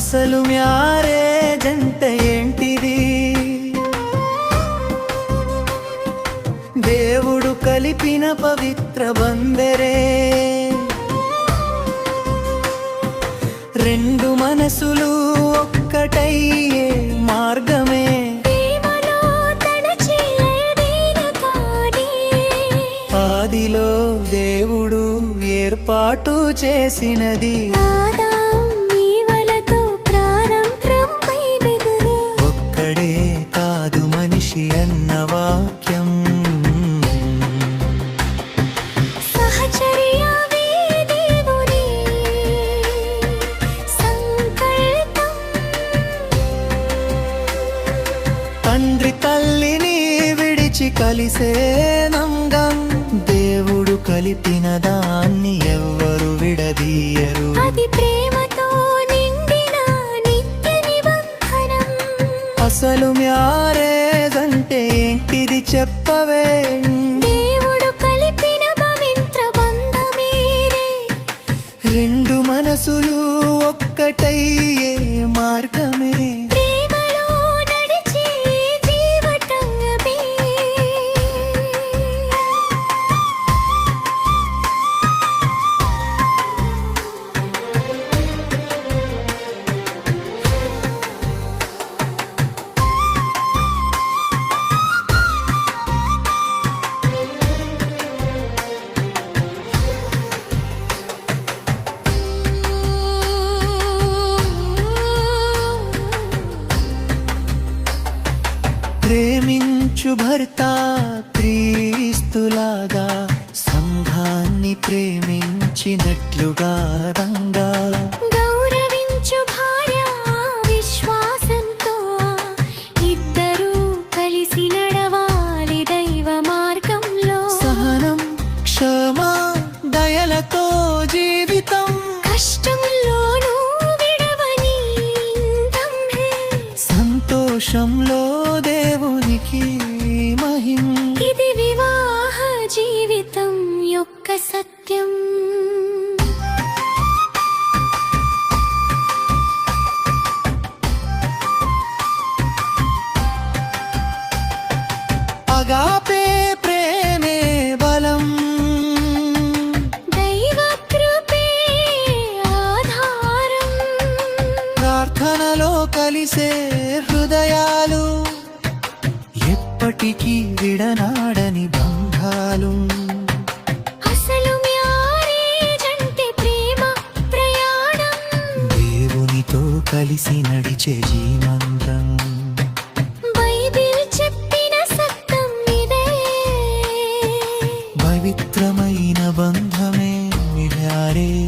అసలు మ్యారేజ్ అంటే ఏంటిది? దేవుడు కలిపిన పవిత్ర బంధరే, రెండు మనసులు ఒక్కటయ్యే మార్గమే. ఆదిలో దేవుడు ఏర్పాటు చేసినది ఒక్కడే కాదు మనిషి అన్న వాక్యం. తండ్రి తల్లిని విడిచి కలిసే నంగం, దేవుడు కలిపిన దాన్ని ఎవ్వరు విడదీయరు. అది ప్రేమతో నిండిన నిత్య నిబంధనం. అసలు మ్యారేజ్ అంటే ఏంటిది చెప్పవే? దేవుడు కలిపిన పవిత్ర బంధమేరే, రెండు మనసులు ఒక్కటయ్యే మార్గమే. ప్రేమించు భర్త క్రీస్తులాగా సంఘాన్ని ప్రేమించినట్లుగా రంగా, గౌరవించు భార్య విశ్వాసంతో, ఇద్దరూ కలిసి నడవాలి దైవ మార్గంలో. సహనం క్షమా దయలతో జీవితం, కష్టంలోనూ విడవని సంతోషంలో దేవునికి మహిమ. ఇది వివాహ జీవితం యొక్క సత్యం. అగాపే ప్రేమే బలం, దైవ కృపే ఆధారం. ప్రార్థనలో కలిసే హృదయాలు, ఎప్పటికీ విడనాడని బంధాలు. అసలు మ్యారేజ్ అంటే ప్రేమ ప్రయాణం, దేవునితో కలిసి నడిచే జీవంతం. బైబిల్ చెప్పిన సత్యం ఇదే, పవిత్రమైన బంధమే మ్యారేజ్.